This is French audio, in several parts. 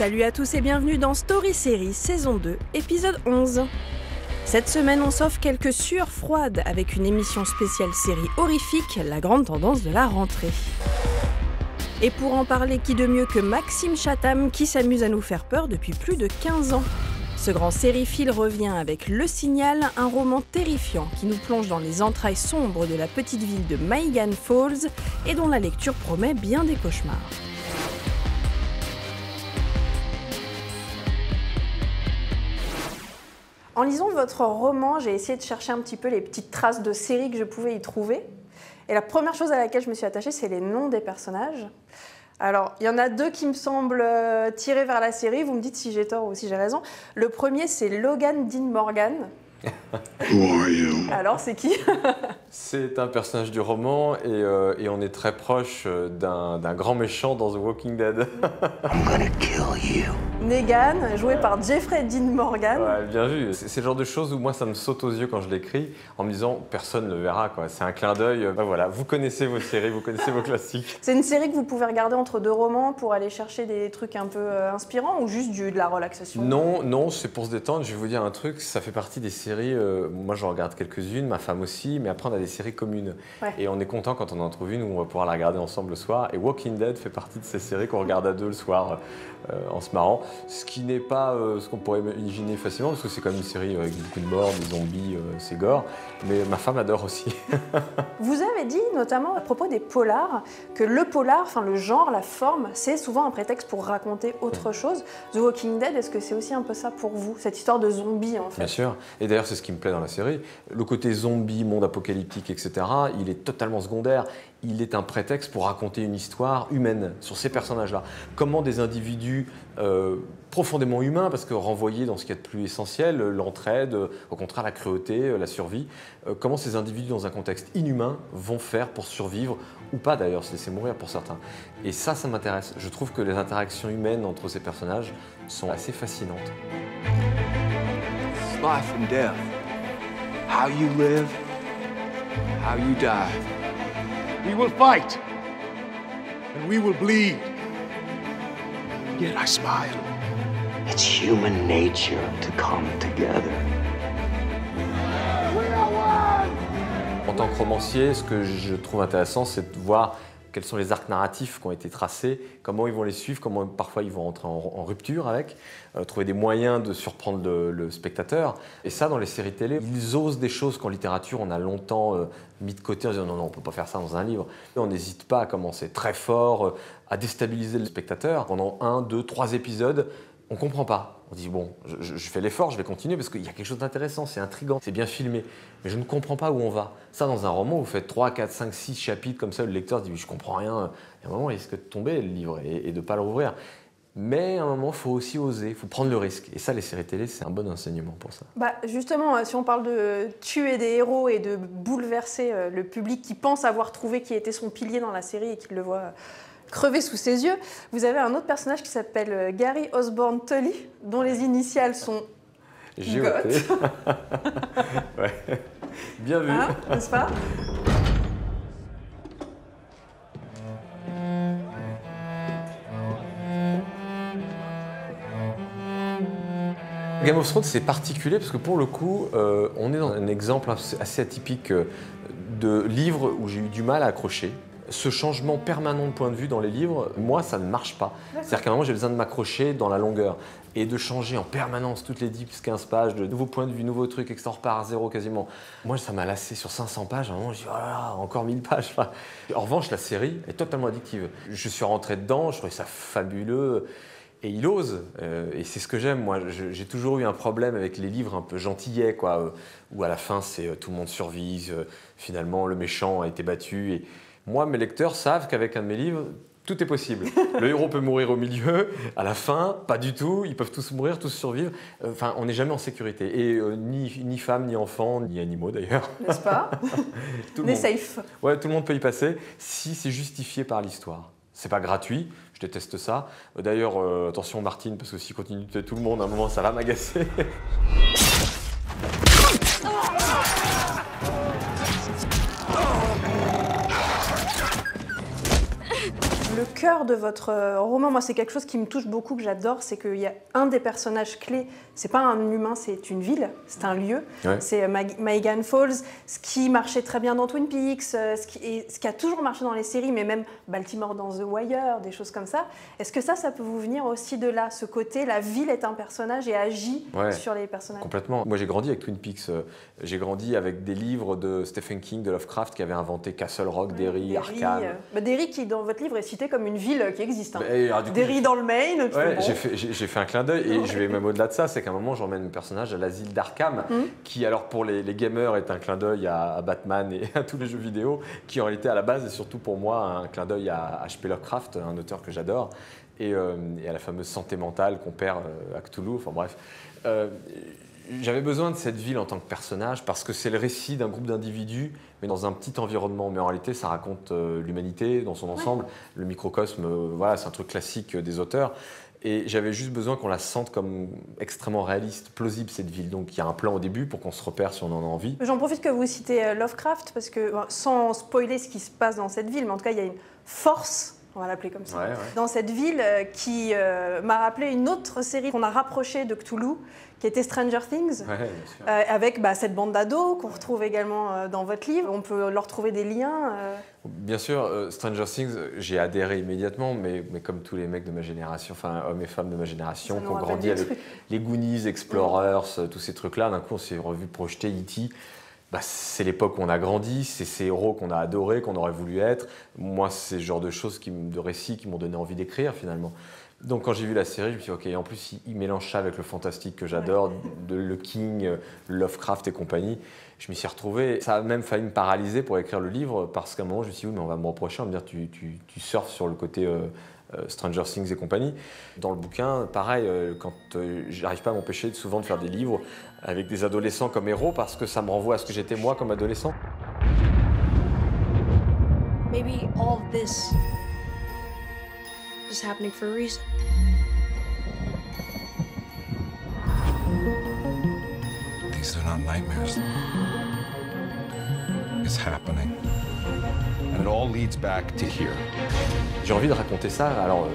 Salut à tous et bienvenue dans Story Série saison 2, épisode 11. Cette semaine, on s'offre quelques sueurs froides avec une émission spéciale série horrifique, la grande tendance de la rentrée. Et pour en parler, qui de mieux que Maxime Chatham qui s'amuse à nous faire peur depuis plus de 15 ans. Ce grand sériephile revient avec Le Signal, un roman terrifiant qui nous plonge dans les entrailles sombres de la petite ville de Maïgan Falls et dont la lecture promet bien des cauchemars. En lisant votre roman, j'ai essayé de chercher un petit peu les petites traces de séries que je pouvais y trouver. Et la première chose à laquelle je me suis attachée, c'est les noms des personnages. Alors, il y en a deux qui me semblent tirer vers la série. Vous me dites si j'ai tort ou si j'ai raison. Le premier, c'est Logan Dean Morgan. Who are you? Alors, c'est qui? C'est un personnage du roman et on est très proche d'un grand méchant dans The Walking Dead. I'm gonna kill you. Negan, joué par Jeffrey Dean Morgan. Ouais, bien vu. C'est le genre de choses où moi ça me saute aux yeux quand je l'écris en me disant personne ne le verra quoi. C'est un clin d'œil. Voilà, vous connaissez vos séries, vous connaissez vos classiques. C'est une série que vous pouvez regarder entre deux romans pour aller chercher des trucs un peu inspirants ou juste de la relaxation? Non, c'est pour se détendre. Je vais vous dire un truc, ça fait partie des séries. Moi j'en regarde quelques-unes, ma femme aussi, mais après on a des séries communes. Ouais. Et on est content quand on en trouve une où on va pouvoir la regarder ensemble le soir. Et Walking Dead fait partie de ces séries qu'on regarde à deux le soir en se marrant. Ce qui n'est pas ce qu'on pourrait imaginer facilement, parce que c'est quand même une série avec beaucoup de morts, des zombies, c'est gore. Mais ma femme adore aussi. Vous avez dit, notamment à propos des polars, que le polar, enfin le genre, la forme, c'est souvent un prétexte pour raconter autre chose. The Walking Dead, est-ce que c'est aussi un peu ça pour vous, cette histoire de zombies en fait? Bien sûr. Et d'ailleurs, c'est ce qui me plaît dans la série. Le côté zombie, monde apocalyptique, etc., il est totalement secondaire. Il est un prétexte pour raconter une histoire humaine sur ces personnages-là. Comment des individus profondément humains, parce que renvoyés dans ce qu'il y a de plus essentiel, l'entraide, au contraire la cruauté, la survie, comment ces individus dans un contexte inhumain vont faire pour survivre, ou pas d'ailleurs, se laisser mourir pour certains. Et ça m'intéresse. Je trouve que les interactions humaines entre ces personnages sont assez fascinantes. Life and death. How you live, how you die. We will fight, and we will bleed. Yet I smile. It's human nature to come together. En tant que romancier, ce que je trouve intéressant, c'est de voir quels sont les arcs narratifs qui ont été tracés, comment ils vont les suivre, comment parfois ils vont entrer en rupture avec, trouver des moyens de surprendre le spectateur. Et ça, dans les séries télé, ils osent des choses qu'en littérature, on a longtemps mis de côté en disant non, on ne peut pas faire ça dans un livre. Et on n'hésite pas à commencer très fort, à déstabiliser le spectateur. Pendant 1, 2, 3 épisodes, on ne comprend pas. On dit bon, je fais l'effort, je vais continuer parce qu'il y a quelque chose d'intéressant, c'est intriguant, c'est bien filmé. Mais je ne comprends pas où on va. Ça, dans un roman, vous faites 3, 4, 5, 6 chapitres comme ça, le lecteur se dit je comprends rien. Et à un moment, il risque de tomber le livre et de ne pas le rouvrir. Mais à un moment, il faut aussi oser, il faut prendre le risque. Et ça, les séries télé, c'est un bon enseignement pour ça. Bah justement, si on parle de tuer des héros et de bouleverser le public qui pense avoir trouvé qui était son pilier dans la série et qui le voit crever sous ses yeux, vous avez un autre personnage qui s'appelle Gary Osborne Tully, dont les initiales sont GOT. Ouais. Bien vu. Hein, n'est-ce pas? Game of Thrones, c'est particulier parce que pour le coup, on est dans un exemple assez atypique de livre où j'ai eu du mal à accrocher. Ce changement permanent de point de vue dans les livres, moi, ça ne marche pas. C'est-à-dire qu'à un moment, j'ai besoin de m'accrocher dans la longueur et de changer en permanence toutes les 10-15 pages, de nouveaux points de vue, nouveaux trucs, et que ça repart à zéro quasiment. Moi, ça m'a lassé sur 500 pages. À un moment, je dis, oh là là, encore 1000 pages. Enfin, en revanche, la série est totalement addictive. Je suis rentré dedans, je trouvais ça fabuleux. Et il ose, et c'est ce que j'aime. Moi, j'ai toujours eu un problème avec les livres un peu gentillets, quoi, où à la fin, c'est tout le monde survit, finalement, le méchant a été battu. Et moi, mes lecteurs savent qu'avec un de mes livres, tout est possible. Le héros peut mourir au milieu, à la fin, pas du tout. Ils peuvent tous mourir, tous survivre. Enfin, on n'est jamais en sécurité. Et ni femmes, ni enfants, ni animaux d'ailleurs. N'est-ce pas? On est safe. Ouais, tout le monde peut y passer si c'est justifié par l'histoire. C'est pas gratuit, je déteste ça. D'ailleurs, attention Martine, parce que s'il continue de tuer tout le monde, à un moment, ça va m'agacer. Le cœur de votre roman, moi c'est quelque chose qui me touche beaucoup, que j'adore, c'est qu'il y a un des personnages clés, c'est pas un humain, c'est une ville, c'est un lieu, Ouais. c'est Maigan Falls, ce qui marchait très bien dans Twin Peaks, ce qui a toujours marché dans les séries, mais même Baltimore dans The Wire, des choses comme ça. Est-ce que ça peut vous venir aussi de là, ce côté, la ville est un personnage et agit sur les personnages? Complètement. Moi j'ai grandi avec Twin Peaks, j'ai grandi avec des livres de Stephen King, de Lovecraft, qui avait inventé Castle Rock, Derry, Arkham. Derry qui dans votre livre est cité comme une ville qui existe. Hein. Alors, Derry dans le Maine. Ouais, bon. J'ai fait un clin d'œil et je vais même au-delà de ça, c'est qu'à un moment j'emmène mon personnage à l'asile d'Arkham, qui alors pour les gamers est un clin d'œil à Batman et à tous les jeux vidéo, qui en réalité à la base est surtout pour moi un clin d'œil à H.P. Lovecraft, un auteur que j'adore, et à la fameuse santé mentale qu'on perd à Cthulhu, enfin bref. J'avais besoin de cette ville en tant que personnage parce que c'est le récit d'un groupe d'individus, mais dans un petit environnement. Mais en réalité, ça raconte l'humanité dans son ensemble. Le microcosme, voilà, c'est un truc classique des auteurs. Et j'avais juste besoin qu'on la sente comme extrêmement réaliste, plausible cette ville. Donc il y a un plan au début pour qu'on se repère si on en a envie. J'en profite que vous citez Lovecraft, parce que, sans spoiler ce qui se passe dans cette ville, mais en tout cas, il y a une force, on va l'appeler comme ça, dans cette ville qui m'a rappelé une autre série qu'on a rapprochée de Cthulhu, qui était Stranger Things, avec cette bande d'ados qu'on retrouve également dans votre livre. On peut leur trouver des liens. Bien sûr, Stranger Things, j'ai adhéré immédiatement, mais comme tous les mecs de ma génération, enfin hommes et femmes de ma génération, qui ont grandi avec les Goonies, Explorers, tous ces trucs-là, d'un coup on s'est revu projeter E.T. C'est l'époque où on a grandi, c'est ces héros qu'on a adorés, qu'on aurait voulu être. Moi, c'est ce genre de choses, de récits qui m'ont donné envie d'écrire finalement. Donc quand j'ai vu la série, je me suis dit, ok, en plus il mélange ça avec le fantastique que j'adore, le King, Lovecraft et compagnie. Je m'y suis retrouvé. Ça a même failli me paralyser pour écrire le livre, parce qu'à un moment je me suis dit, oui, mais on va me reprocher, on va me dire, tu surfes sur le côté Stranger Things et compagnie. Dans le bouquin, pareil, quand j'arrive pas à m'empêcher souvent de faire des livres avec des adolescents comme héros, parce que ça me renvoie à ce que j'étais moi comme adolescent. Maybe all of this is happening for a reason. These are not nightmares. It's happening. And it all leads back to here. J'ai envie de raconter ça. Alors,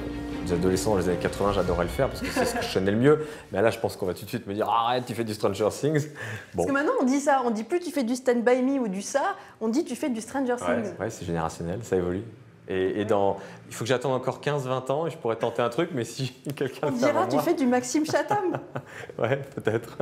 les adolescents dans les années 80, j'adorais le faire parce que c'est ce que je connais le mieux. Mais là, je pense qu'on va tout de suite me dire, arrête, tu fais du Stranger Things. Bon. Parce que maintenant, on dit ça. On dit plus tu fais du Stand By Me ou du ça. On dit tu fais du Stranger Things. Ouais, c'est générationnel, ça évolue. Et il faut que j'attende encore 15-20 ans et je pourrais tenter un truc, mais si quelqu'un le fait avant moi... tu fais du Maxime Chatham. Ouais, peut-être.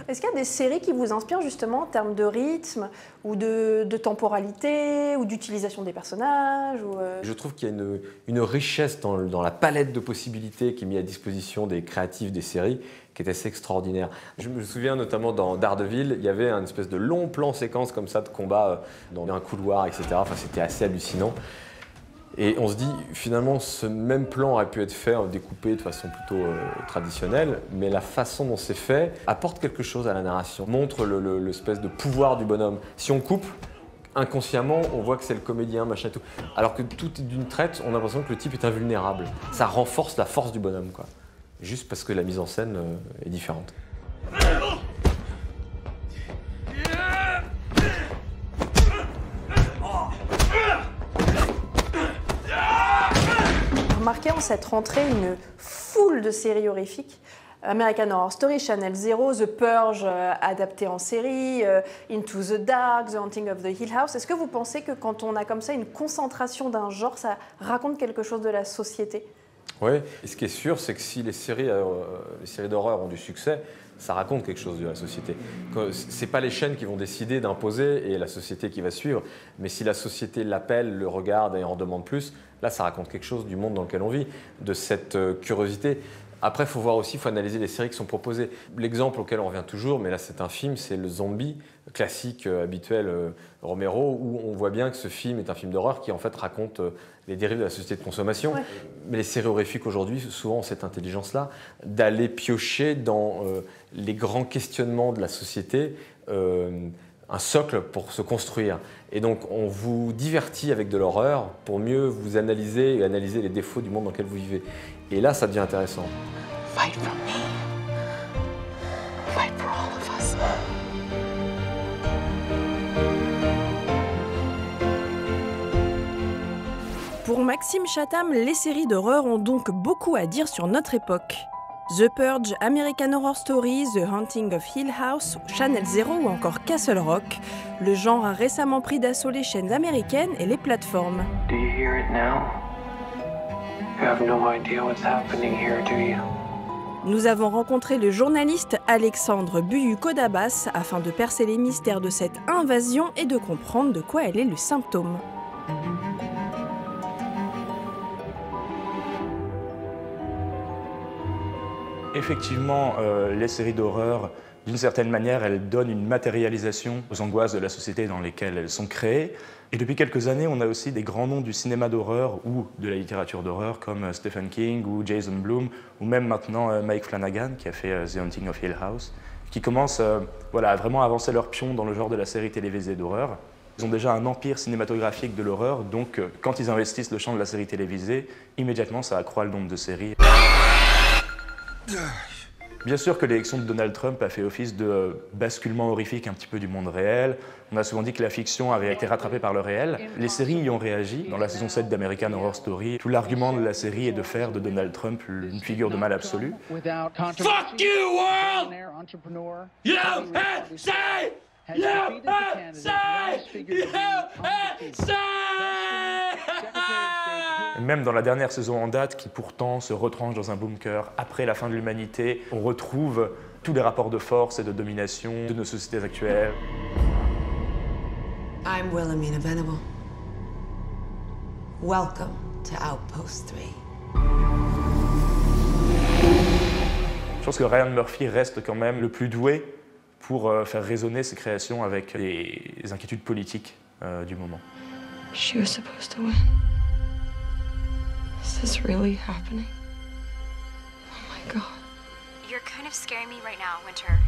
Est-ce qu'il y a des séries qui vous inspirent justement en termes de rythme ou de temporalité ou d'utilisation des personnages Je trouve qu'il y a une richesse dans la palette de possibilités qui est mise à disposition des créatifs des séries qui est assez extraordinaire. Je me souviens notamment dans Daredevil, il y avait un espèce de long plan séquence comme ça de combat dans un couloir, etc. Enfin, c'était assez hallucinant. Et on se dit, finalement, ce même plan aurait pu être fait, découpé de façon plutôt traditionnelle, mais la façon dont c'est fait apporte quelque chose à la narration, montre l'espèce de pouvoir du bonhomme. Si on coupe, inconsciemment, on voit que c'est le comédien, machin et tout. Alors que tout est d'une traite, on a l'impression que le type est invulnérable. Ça renforce la force du bonhomme, quoi. Juste parce que la mise en scène est différente. Remarquez en cette rentrée une foule de séries horrifiques. American Horror Story, Channel Zero, The Purge adapté en série, Into the Dark, The Haunting of the Hill House. Est-ce que vous pensez que quand on a comme ça une concentration d'un genre, ça raconte quelque chose de la société ? Oui, et ce qui est sûr, c'est que si les séries d'horreur ont du succès, ça raconte quelque chose de la société. Ce n'est pas les chaînes qui vont décider d'imposer et la société qui va suivre, mais si la société l'appelle, le regarde et en demande plus, là ça raconte quelque chose du monde dans lequel on vit, de cette curiosité. Après, il faut voir aussi, il faut analyser les séries qui sont proposées. L'exemple auquel on revient toujours, mais là c'est un film, c'est le Zombie, classique, habituel, Romero, où on voit bien que ce film est un film d'horreur qui en fait raconte les dérives de la société de consommation. Ouais. Mais les séries horrifiques aujourd'hui, souvent ont cette intelligence-là, d'aller piocher dans les grands questionnements de la société, un socle pour se construire. Et donc on vous divertit avec de l'horreur pour mieux vous analyser et analyser les défauts du monde dans lequel vous vivez. Et là, ça devient intéressant. Fight for me. Fight for all of us. Pour Selon Maxime Chatham, les séries d'horreur ont donc beaucoup à dire sur notre époque. The Purge, American Horror Story, The Haunting of Hill House, Channel Zero ou encore Castle Rock, le genre a récemment pris d'assaut les chaînes américaines et les plateformes. Do you hear it now? You have no idea what's happening here, do you? Nous avons rencontré le journaliste Alexandre Buyu-Kodabas afin de percer les mystères de cette invasion et de comprendre de quoi elle est le symptôme. Effectivement, les séries d'horreur, d'une certaine manière, elles donnent une matérialisation aux angoisses de la société dans lesquelles elles sont créées. Et depuis quelques années, on a aussi des grands noms du cinéma d'horreur ou de la littérature d'horreur comme Stephen King ou Jason Blum, ou même maintenant Mike Flanagan qui a fait The Haunting of Hill House, qui commencent à vraiment avancer leur pion dans le genre de la série télévisée d'horreur. Ils ont déjà un empire cinématographique de l'horreur, donc quand ils investissent le champ de la série télévisée, immédiatement ça accroît le nombre de séries. Bien sûr que l'élection de Donald Trump a fait office de basculement horrifique un petit peu du monde réel. On a souvent dit que la fiction avait été rattrapée par le réel. Les séries y ont réagi. Dans la saison 7 d'American Horror Story, tout l'argument de la série est de faire de Donald Trump une figure de mal absolu. Fuck you, world! USA! Même dans la dernière saison en date, qui pourtant se retranche dans un bunker après la fin de l'humanité, on retrouve tous les rapports de force et de domination de nos sociétés actuelles. I'm Wilhelmina Venable. Welcome to Outpost 3. Je pense que Ryan Murphy reste quand même le plus doué pour faire résonner ses créations avec les inquiétudes politiques du moment. She was supposed to win. Is this really happening? Oh my God. You're kind of scaring me right now, Winter.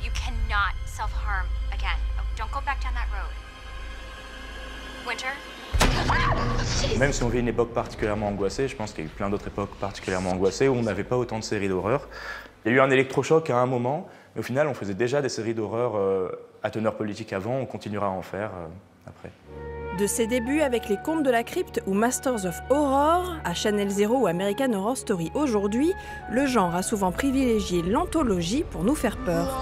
You cannot self-harm again. Oh, don't go back down that road. Winter? Même si on vit une époque particulièrement angoissée, je pense qu'il y a eu plein d'autres époques particulièrement angoissées où on n'avait pas autant de séries d'horreur. Il y a eu un électrochoc à un moment, mais au final, on faisait déjà des séries d'horreur à teneur politique avant, on continuera à en faire après. De ses débuts avec les Contes de la Crypte ou Masters of Horror, à Channel Zero ou American Horror Story aujourd'hui, le genre a souvent privilégié l'anthologie pour nous faire peur.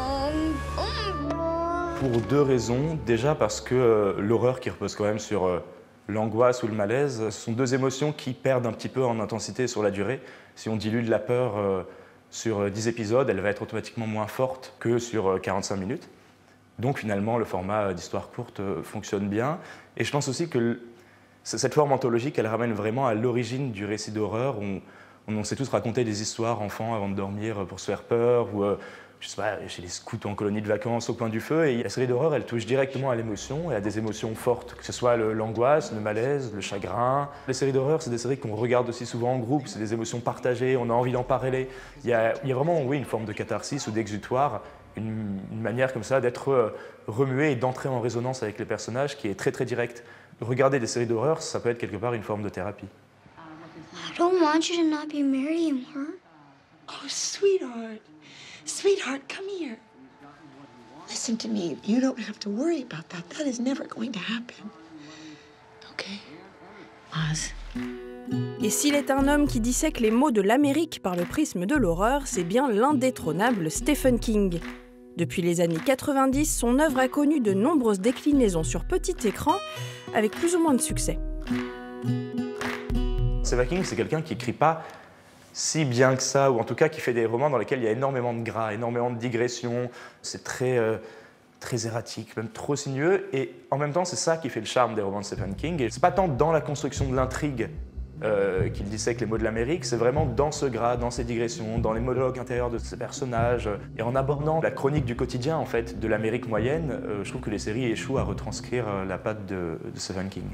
Pour deux raisons. Déjà parce que l'horreur qui repose quand même sur l'angoisse ou le malaise, ce sont deux émotions qui perdent un petit peu en intensité sur la durée. Si on dilue de la peur sur 10 épisodes, elle va être automatiquement moins forte que sur 45 minutes. Donc finalement, le format d'histoire courte fonctionne bien. Et je pense aussi que cette forme anthologique, elle ramène vraiment à l'origine du récit d'horreur. On s'est tous raconté des histoires enfants avant de dormir pour se faire peur, ou je sais pas, chez les scouts en colonie de vacances au coin du feu. Et la série d'horreur, elle touche directement à l'émotion et à des émotions fortes, que ce soit l'angoisse, le malaise, le chagrin. Les séries d'horreur, c'est des séries qu'on regarde aussi souvent en groupe, c'est des émotions partagées, on a envie d'en parler. Il y a vraiment, oui, une forme de catharsis ou d'exutoire. Une manière comme ça d'être remué et d'entrer en résonance avec les personnages qui est très très directe. Regarder des séries d'horreur, ça peut être quelque part une forme de thérapie. I don't want you to not be married anymore. Oh, sweetheart. Sweetheart, come here. Listen to me. You don't have to worry about that. That is never going to happen. Okay? Oz. Et s'il est un homme qui dissèque les maux de l'Amérique par le prisme de l'horreur, c'est bien l'indétrônable Stephen King. Depuis les années 90, son œuvre a connu de nombreuses déclinaisons sur petit écran, avec plus ou moins de succès. Stephen King, c'est quelqu'un qui n'écrit pas si bien que ça, ou en tout cas qui fait des romans dans lesquels il y a énormément de gras, énormément de digressions. C'est très erratique, même trop sinueux. Et en même temps, c'est ça qui fait le charme des romans de Stephen King. Et c'est pas tant dans la construction de l'intrigue qu'il dissèque les mots de l'Amérique, c'est vraiment dans ce gras, dans ces digressions, dans les monologues intérieurs de ces personnages. Et en abordant la chronique du quotidien en fait, de l'Amérique moyenne, je trouve que les séries échouent à retranscrire la patte de Stephen King.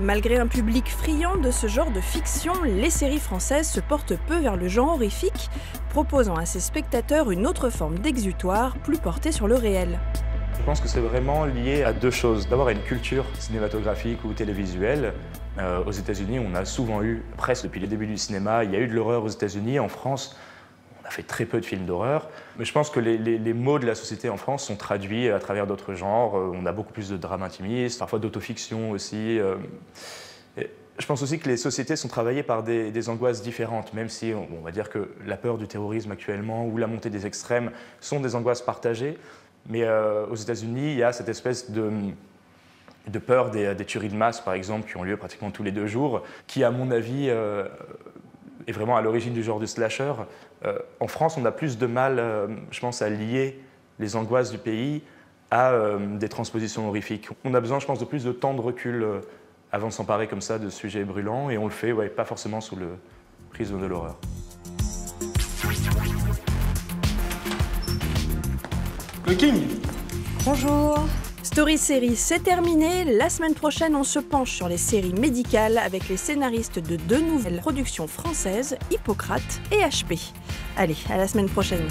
Malgré un public friand de ce genre de fiction, les séries françaises se portent peu vers le genre horrifique, proposant à ses spectateurs une autre forme d'exutoire, plus portée sur le réel. Je pense que c'est vraiment lié à deux choses. D'abord à une culture cinématographique ou télévisuelle. Aux États-Unis, on a souvent eu, presque depuis les débuts du cinéma, il y a eu de l'horreur aux États-Unis. En France, on a fait très peu de films d'horreur. Mais je pense que les maux de la société en France sont traduits à travers d'autres genres. On a beaucoup plus de drame intimiste, parfois d'autofiction aussi. Je pense aussi que les sociétés sont travaillées par des angoisses différentes, même si on va dire que la peur du terrorisme actuellement ou la montée des extrêmes sont des angoisses partagées. Mais aux États-Unis, il y a cette espèce de peur des tueries de masse, par exemple, qui ont lieu pratiquement tous les 2 jours, qui, à mon avis, est vraiment à l'origine du genre de slasher. En France, on a plus de mal, je pense, à lier les angoisses du pays à des transpositions horrifiques. On a besoin, je pense, de plus de temps de recul avant de s'emparer comme ça de sujets brûlants, et on le fait pas forcément sous le prisme de l'horreur. Le King. Bonjour. Story Série, c'est terminé. La semaine prochaine, on se penche sur les séries médicales avec les scénaristes de 2 nouvelles productions françaises, Hippocrate et HP. Allez, à la semaine prochaine.